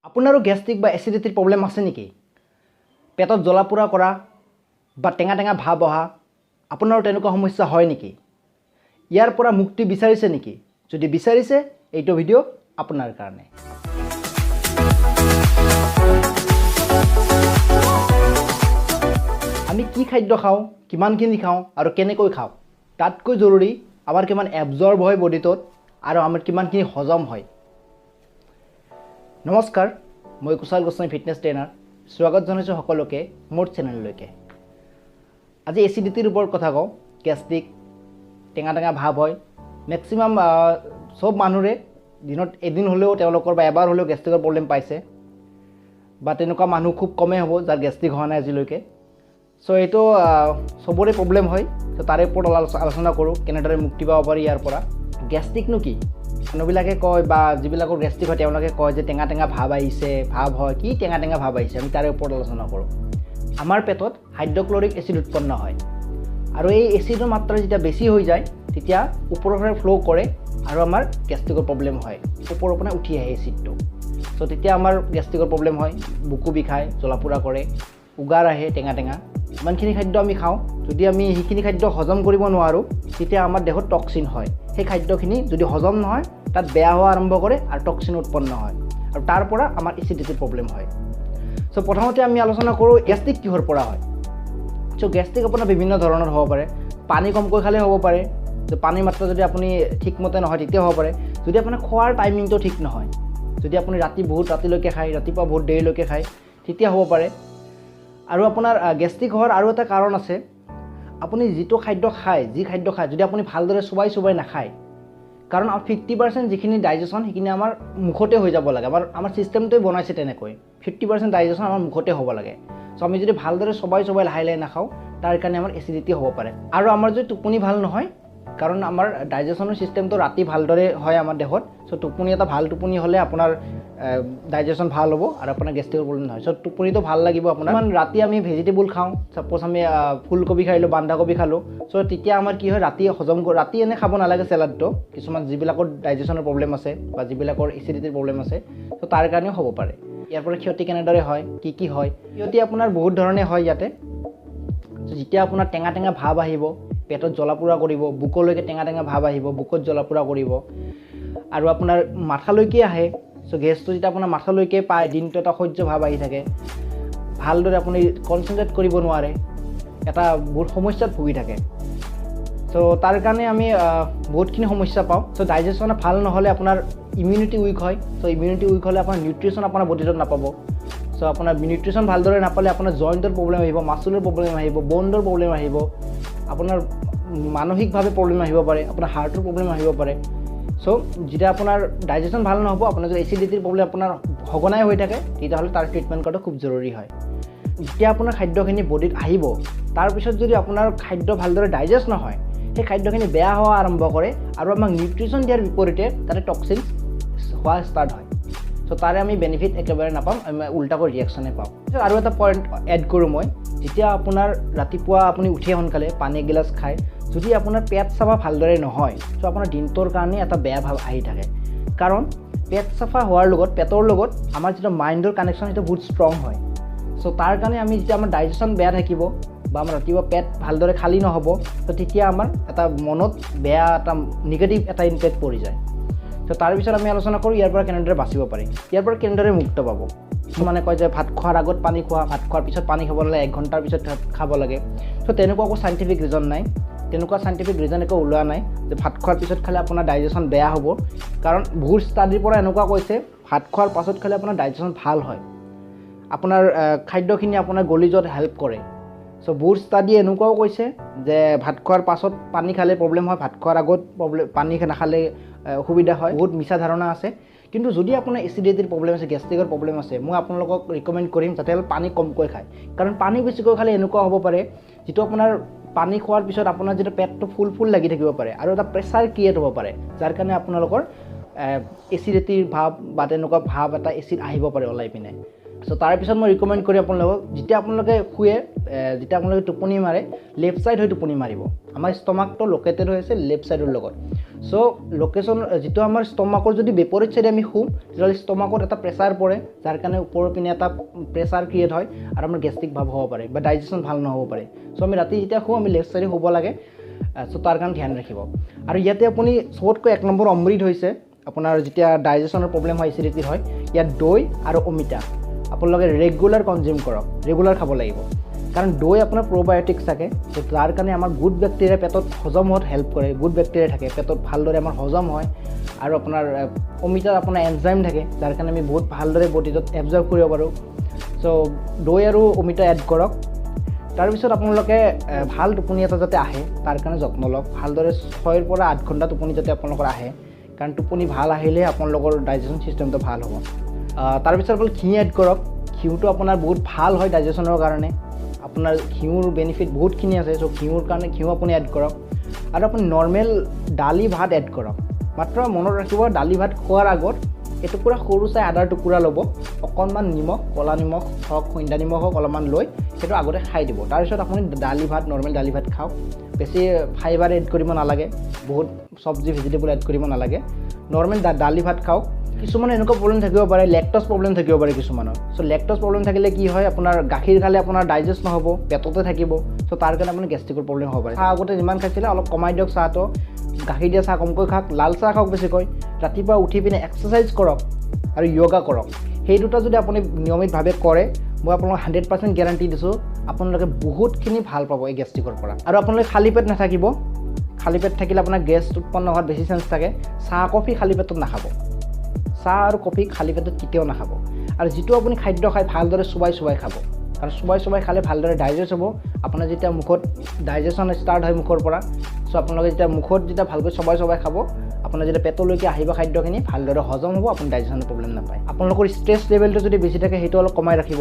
আপোনাৰো গ্যাস্ট্ৰিক বা এচিডিটিৰ প্ৰব্লেম আছে নেকি? পেটত জ্বলা পোৰা কৰা বা টেঙা টেঙা ভাব অহা আপোনাৰো তেনেকুৱা সমস্যা হয় নেকি? ইয়াৰ পৰা মুক্তি বিচাৰিছে নেকি? যদি বিচাৰিছে এইটো ভিডিঅ' আপোনাৰ কাৰণে। আমি কি খাদ্য খাওঁ, কিমানখিনি খাওঁ আৰু কেনেকৈ খাওঁ, তাতকৈ জৰুৰী আমাৰ কিমান এবজৰ্ব হয় বডিটোত আৰু আমাৰ কিমানখিনি হজম হয়। নমস্কাৰ, মই কুশল গোস্বামী ফিটনেছ ট্ৰেইনাৰ। স্বাগত জনাইছোঁ সকলোকে মোৰ চেনেললৈকে। আজি এচিডিটিৰ ওপৰত কথা কওঁ। গ্যাস্ট্ৰিক, টেঙা টেঙা ভাব হয়। মেক্সিমাম সব মানুহৰে দিনত এদিন হ'লেও তেওঁলোকৰ বা এবাৰ হ'লেও গ্যাস্ট্ৰিকৰ প্ৰব্লেম পাইছে, বা তেনেকুৱা মানুহ খুব কমেই হ'ব যাৰ গ্যাস্ট্ৰিক হোৱা নাই আজিলৈকে। চ' এইটো চবৰে প্ৰব্লেম হয়। চ' তাৰে ওপৰত আলোচনা কৰোঁ, কেনেদৰে মুক্তি পাব পাৰি ইয়াৰ পৰা। গ্যাস্ট্ৰিকনো কি? মানুহবিলাকে কয় বা যিবিলাকৰ গ্যাস্ট্ৰিক হয় তেওঁলোকে কয় যে টেঙা টেঙা ভাব আহিছে, ভাব হয়। কি টেঙা টেঙা ভাব আহিছে? আমি তাৰে ওপৰত আলোচনা কৰোঁ। আমাৰ পেটত হাইড্ৰক্লৰিক এচিড উৎপন্ন হয়, আৰু এই এচিডৰ মাত্ৰা যেতিয়া বেছি হৈ যায় তেতিয়া ওপৰৰ ফালে ফ্ল' কৰে আৰু আমাৰ গ্যাস্ট্ৰিকৰ প্ৰব্লেম হয়। ওপৰৰ পৰা উঠি আহে এচিডটো। চ' তেতিয়া আমাৰ গ্যাস্ট্ৰিকৰ প্ৰব্লেম হয়, বুকু বিষায়, জ্বলা পোৰা কৰে, উগাৰ আহে টেঙা টেঙা। ইমানখিনি খাদ্য আমি খাওঁ, যদি আমি সেইখিনি খাদ্য হজম কৰিব নোৱাৰোঁ তেতিয়া আমাৰ দেহত টক্সিন হয়। সেই খাদ্যখিনি যদি হজম নহয় তাত বেয়া হোৱা আৰম্ভ কৰে আৰু টক্সিন উৎপন্ন হয়, আৰু তাৰ পৰা আমাৰ এচিডিটিৰ প্ৰব্লেম হয়। চ' প্ৰথমতে আমি আলোচনা কৰোঁ গ্যাস্ট্ৰিক কিহৰ পৰা হয়। চ' গ্যাস্ট্ৰিক আপোনাৰ বিভিন্ন ধৰণৰ হ'ব পাৰে। পানী কমকৈ খালে হ'ব পাৰে, যে পানীৰ মাত্ৰা যদি আপুনি ঠিকমতে নহয় তেতিয়া হ'ব পাৰে। যদি আপোনাৰ খোৱাৰ টাইমিংটো ঠিক নহয়, যদি আপুনি বহুত ৰাতিলৈকে খায়, ৰাতিপুৱা বহুত দেৰিলৈকে খায়, তেতিয়া হ'ব পাৰে। আৰু আপোনাৰ গ্যাস্ট্ৰিক হোৱাৰ আৰু এটা কাৰণ আছে, আপুনি যিটো খাদ্য খায়, যদি আপুনি ভালদৰে চোবাই নাখায়। কাৰণ 50% যিখিনি ডাইজেশ্যন সেইখিনি আমাৰ মুখতে হৈ যাব লাগে। আমাৰ ছিষ্টেমটোৱে বনাইছে তেনেকৈ। 50% ডাইজেশ্যন আমাৰ মুখতে হ'ব লাগে। চ' আমি যদি ভালদৰে চোবাই লাহে লাহে নাখাওঁ, তাৰ কাৰণে আমাৰ এচিডিটি হ'ব পাৰে। আৰু আমাৰ যদি টোপনি ভাল নহয়, কাৰণ আমাৰ ডাইজেশ্যনৰ ছিষ্টেমটো ৰাতি ভালদৰে হয় আমাৰ দেহত। চ' টোপনি এটা ভাল টোপনি হ'লে আপোনাৰ ডাইজেশ্যন ভাল হ'ব আৰু আপোনাৰ গেষ্ট্ৰিকৰ প্ৰব্লেম নহয়। চ' টোপনিটো ভাল লাগিব আপোনাৰ। ৰাতি আমি ভেজিটেবল খাওঁ, ছাপ'জ আমি ফুলকবি খালোঁ, বন্ধাকবি খালোঁ। চ' তেতিয়া আমাৰ কি হয়, ৰাতি এনে খাব নালাগে চেলাডটো। কিছুমান যিবিলাকৰ ডাইজেশ্যনৰ প্ৰব্লেম আছে বা যিবিলাকৰ এচিডিটিৰ প্ৰব্লেম আছে, চ' তাৰ কাৰণেও হ'ব পাৰে। ইয়াৰ পৰা ক্ষতি কেনেদৰে হয়, কি হয়? ক্ষতি আপোনাৰ বহুত ধৰণে হয় ইয়াতে। যেতিয়া আপোনাৰ টেঙা টেঙা ভাব আহিব, পেটত জ্বলা পোৰা কৰিব, বুকলৈকে টেঙা টেঙা ভাব আহিব, বুকত জ্বলা পোৰা কৰিব, আৰু আপোনাৰ মাথালৈকে আহে। চ' গেছটো যেতিয়া আপোনাৰ মাথালৈকে পায়, দিনটো এটা সহ্য ভাব আহি থাকে, ভালদৰে আপুনি কনচেনট্ৰেট কৰিব নোৱাৰে, এটা বহুত সমস্যাত ভুগি থাকে। চ' তাৰ কাৰণে আমি বহুতখিনি সমস্যা পাওঁ। চ' ডাইজেশ্যন ভাল নহ'লে আপোনাৰ ইমিউনিটি উইক হয়। চ' ইমিউনিটি উইক হ'লে আপোনাৰ নিউট্ৰিশ্যন আপোনাৰ বডিটোত নাপাব। চ' আপোনাৰ নিউট্ৰিশ্যন ভালদৰে নাপালে আপোনাৰ জইণ্টৰ প্ৰব্লেম আহিব, মাচুলৰ প্ৰব্লেম আহিব, ব'ণ্ডৰ প্ৰব্লেম আহিব, আপোনাৰ মানসিকভাৱে প্ৰব্লেম আহিব পাৰে, আপোনাৰ হাৰ্টৰ প্ৰব্লেম আহিব পাৰে। চ' যেতিয়া আপোনাৰ ডাইজেশ্যন ভাল নহ'ব, আপোনাৰ যদি এচিডিটিৰ প্ৰব্লেম আপোনাৰ সঘনাই হৈ থাকে, তেতিয়াহ'লে তাৰ ট্ৰিটমেণ্ট কৰাটো খুব জৰুৰী হয়। যেতিয়া আপোনাৰ খাদ্যখিনি বডিত আহিব, তাৰপিছত যদি আপোনাৰ খাদ্য ভালদৰে ডাইজেষ্ট নহয়, সেই খাদ্যখিনি বেয়া হোৱা আৰম্ভ কৰে আৰু আমাক নিউট্ৰিশ্যন দিয়াৰ বিপৰীতে তাতে টক্সিন হোৱা ষ্টাৰ্ট হয়। চ' তাৰে আমি বেনিফিট একেবাৰে নাপাম, আমি উল্টাকৈ ৰিয়েকশ্যনে পাওঁ। আৰু এটা পইণ্ট এড কৰোঁ মই, যেতিয়া আপোনাৰ ৰাতিপুৱা আপুনি উঠে সোনকালে, পানী এগিলাচ খায়, যদি আপোনাৰ পেট চাফা ভালদৰে নহয়, চ' আপোনাৰ দিনটোৰ কাৰণে এটা বেয়া ভাৱ আহি থাকে। কাৰণ পেট চাফা হোৱাৰ লগত, পেটৰ লগত আমাৰ যিটো মাইণ্ডৰ কানেকশ্যন সেইটো বহুত ষ্ট্ৰং হয়। চ' তাৰ কাৰণে আমি যেতিয়া আমাৰ ডাইজেশ্যন বেয়া থাকিব বা আমাৰ ৰাতিপুৱা পেট ভালদৰে খালী নহ'ব, ত' তেতিয়া আমাৰ এটা মনত বেয়া এটা নিগেটিভ এটা ইম্পেক্ট পৰি যায়। ত' তাৰপিছত আমি আলোচনা কৰোঁ ইয়াৰ পৰা কেনেদৰে বাচিব পাৰি, ইয়াৰ পৰা কেনেদৰে মুক্ত পাব। কিছুমানে কয় যে ভাত খোৱাৰ আগত পানী খোৱা, ভাত খোৱাৰ পিছত পানী খাব নালাগে, 1 ঘণ্টাৰ পিছত খাব লাগে। চ' তেনেকুৱা একো চাইণ্টিফিক ৰিজন নাই, তেনেকুৱা চাইণ্টিফিক ৰিজন একো ওলোৱা নাই যে ভাত খোৱাৰ পিছত খালে আপোনাৰ ডাইজেশ্যন বেয়া হ'ব। কাৰণ বহুত ষ্টাডিৰ পৰা এনেকুৱা কৈছে ভাত খোৱাৰ পাছত খালে আপোনাৰ ডাইজেশ্যন ভাল হয়, আপোনাৰ খাদ্যখিনি আপোনাৰ গলি যোৱাত হেল্প কৰে। চ' বহুত ষ্টাডি এনেকুৱাও কৈছে যে ভাত খোৱাৰ পাছত পানী খালে প্ৰব্লেম হয়, ভাত খোৱাৰ আগত পানী নাখালে অসুবিধা হয়। বহুত মিছা ধাৰণা আছে। কিন্তু যদি আপোনাৰ এচিডিটিৰ প্ৰব্লেম আছে, গেষ্ট্ৰিকৰ প্ৰব্লেম আছে, মই আপোনালোকক ৰিকমেণ্ড কৰিম যাতে পানী কমকৈ খায়। কাৰণ পানী বেছিকৈ খালে এনেকুৱা হ'ব পাৰে, যিটো আপোনাৰ পানী খোৱাৰ পিছত আপোনাৰ যিটো পেটটো ফুল লাগি থাকিব পাৰে আৰু এটা প্ৰেছাৰ ক্ৰিয়েট হ'ব পাৰে, যাৰ কাৰণে আপোনালোকৰ এচিডিটিৰ ভাৱ বা তেনেকুৱা ভাৱ এটা এচিড আহিব পাৰে ওলাই পিনে। চ' তাৰপিছত মই ৰিকমেণ্ড কৰিম আপোনালোকক, যেতিয়া আপোনালোকে শুৱে, যেতিয়া আপোনালোকে টোপনি মাৰে, লেফ্ট ছাইড হৈ টোপনি মাৰিব। আমাৰ ষ্টমাকটো লোকেটেড হৈ আছে লেফ্ট ছাইডৰ লগত। সো লোকেশন যেটো আমাৰ ষ্টমাকৰ যদি বিপৰীত সাইডে আমি শুম তেতিয়াহ'লে ষ্টমাকত এটা প্ৰেছাৰ পৰে যাৰ কাৰণে ওপৰৰ পিনে এটা প্ৰেছাৰ ক্ৰিয়েট হয় আৰু আমাৰ গেষ্ট্ৰিক ভাৱ হ'ব পাৰে বা ডাইজেশ্যন ভাল নহ'ব পাৰে সো আমি ৰাতি যেতিয়া শুম আমি লেফ্ট সাইডে শুব লাগে সো তাৰ কাৰণে ধ্যান ৰাখিব আৰু ইয়াতে আপুনি সবতকৈ 1 নম্বৰ অমৃত হৈছে আপোনাৰ যেতিয়া ডাইজেশ্যনৰ প্ৰব্লেম হয় এচিডিটি হয় ইয়াত দৈ আৰু অমিতা আপোনালোকে ৰেগুলাৰ কনজিউম কৰক ৰেগুলাৰ খাব লাগিব কাৰণ দৈ আপোনাৰ প্ৰ'বায়'টিক্স থাকে তো তাৰ কাৰণে আমাৰ গুড বেক্টেৰিয়া পেটত হজম হোৱাত হেল্প কৰে গুড বেক্টেৰিয়া থাকে পেটত ভালদৰে আমাৰ হজম হয় আৰু আপোনাৰ অমিতাত আপোনাৰ এনজাইম থাকে যাৰ কাৰণে আমি বহুত ভালদৰে বডিত এবজৰ্ব কৰিব পাৰোঁ সো দৈ আৰু অমিতা এড কৰক তাৰপিছত আপোনালোকে ভাল টোপনি এটা যাতে আহে তাৰ কাৰণে যত্ন লওক ভালদৰে 6 পৰা 8 ঘণ্টা টোপনি যাতে আপোনালোকৰ আহে কাৰণ টোপনি ভাল আহিলে আপোনালোকৰ ডাইজেশ্যন সিস্টেমটো ভাল হ'ব তাৰপিছত আপোনালোকে ঘি এড কৰক ঘিউটো আপোনাৰ বহুত ভাল হয় ডাইজেশ্যনৰ কাৰণে আপোনাৰ ঘিউৰ বেনিফিট বহুতখিনি আছে সো ঘিউৰ কাৰণে ঘিউ আপুনি এড কৰক আৰু আপুনি নৰ্মেল দালি ভাত এড কৰক মাত্ৰ মনত ৰাখিব দালি ভাত খোৱাৰ আগত এটুকুৰা সৰু চাই আদাৰ টুকুৰা ল'ব অকণমান নিমখ কলা নিমখ হওক খুন্দা নিমখ হওক অলপমান লৈ সেইটো আগতে খাই দিব তাৰপিছত আপুনি দালি ভাত নৰ্মেল দালি ভাত খাওক বেছি ফাইবাৰ এড কৰিব নালাগে বহুত চব্জি ভেজিটেবল এড কৰিব নালাগে নৰ্মেল দালি ভাত খাওক কিছুমান এনেকুৱা প্ৰব্লেম থাকিব পাৰে লেক্টছ প্ৰব্লেম থাকিব পাৰে কিছুমানৰ সো লেক্টছ প্ৰব্লেম থাকিলে কি হয় আপোনাৰ গাখীৰ খালে আপোনাৰ ডাইজেষ্ট নহ'ব পেটতে থাকিব সো তাৰ কাৰণে আপোনাৰ গেষ্ট্ৰিকৰ প্ৰব্লেম হ'ব পাৰে চাহ আগতে যিমান খাইছিলে অলপ কমাই দিয়ক চাহটো গাখীৰ দিয়া চাহ কমকৈ খাওক লাল চাহ খাওক বেছিকৈ ৰাতিপুৱা উঠি পিনে এক্সাৰচাইজ কৰক আৰু য়োগা কৰক সেই দুটা যদি আপুনি নিয়মিতভাৱে কৰে মই আপোনালোকক 100% গেৰাণ্টি দিছোঁ আপোনালোকে বহুতখিনি ভাল পাব এই গেষ্ট্ৰিকৰ পৰা আৰু আপোনালোকে খালী পেট নাথাকিব খালী পেট থাকিলে আপোনাৰ গেছ উৎপন্ন হোৱাৰ বেছি চান্স থাকে চাহ কফি খালী পেটত নাখাব চাহ আৰু কফি খালী পেটত কেতিয়াও নাখাব আৰু যিটো আপুনি খাদ্য খাই ভালদৰে চুবাই খাব কাৰণ চুবাই খালে ভালদৰে ডাইজেষ্ট হ'ব আপোনাৰ যেতিয়া মুখত ডাইজেশ্যন ষ্টাৰ্ট হয় মুখৰ পৰা সো আপোনালোকে যেতিয়া মুখত যেতিয়া ভালকৈ চুবাই খাব আপোনাৰ যেতিয়া পেটলৈকে আহিব খাদ্যখিনি ভালদৰে হজম হ'ব আপুনি ডাইজেশ্যনৰ প্ৰব্লেম নাপায় আপোনালোকৰ ষ্ট্ৰেছ লেভেলটো যদি বেছি থাকে সেইটো অলপ কমাই ৰাখিব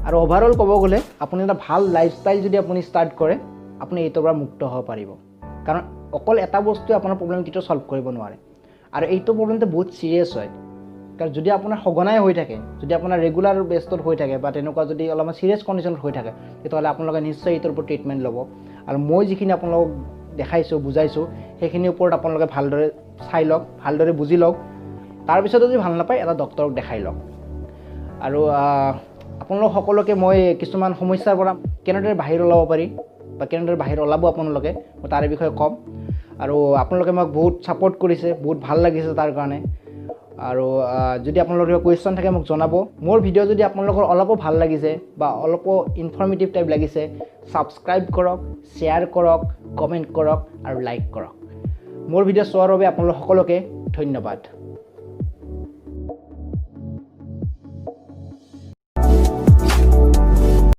আৰু ওভাৰঅল ক'ব গ'লে আপুনি এটা ভাল লাইফষ্টাইল যদি আপুনি ষ্টাৰ্ট কৰে আপুনি এইটোৰ পৰা মুক্ত হ'ব পাৰিব কাৰণ অকল এটা বস্তুৱে আপোনাৰ প্ৰব্লেম কেতিয়াও সলভ কৰিব নোৱাৰে আৰু এইটো প্ৰব্লেমটো বহুত চিৰিয়াছ হয় কাৰণ যদি আপোনাৰ সঘনাই হৈ থাকে যদি আপোনাৰ ৰেগুলাৰ বেষ্টত হৈ থাকে বা তেনেকুৱা যদি অলপমান চিৰিয়াছ কণ্ডিশ্যনত হৈ থাকে তেতিয়াহ'লে আপোনালোকে নিশ্চয় এইটোৰ ওপৰত ট্ৰিটমেণ্ট ল'ব আৰু মই যিখিনি আপোনালোকক দেখাইছোঁ বুজাইছোঁ সেইখিনিৰ ওপৰত আপোনালোকে ভালদৰে চাই লওক ভালদৰে বুজি লওক তাৰপিছত যদি ভাল নাপায় এটা ডক্টৰক দেখাই লওক আৰু আপোনালোক সকলোকে মই কিছুমান সমস্যাৰ পৰা কেনেদৰে বাহিৰ ওলাব পাৰি বা কেনেদৰে বাহিৰ ওলাব আপোনালোকে মই তাৰে বিষয়ে ক'ম আৰু আপোনালোকে মোক বহুত ছাপোৰ্ট কৰিছে বহুত ভাল লাগিছে তাৰ কাৰণে আৰু যদি আপোনালোকৰ কিবা কুৱেশ্যন থাকে মোক জনাব মোৰ ভিডিঅ' যদি আপোনালোকৰ অলপো ভাল লাগিছে বা অলপো ইনফৰ্মেটিভ টাইপ লাগিছে ছাবস্ক্ৰাইব কৰক শ্বেয়াৰ কৰক কমেণ্ট কৰক আৰু লাইক কৰক মোৰ ভিডিঅ' চোৱাৰ বাবে আপোনালোক সকলোকে ধন্যবাদ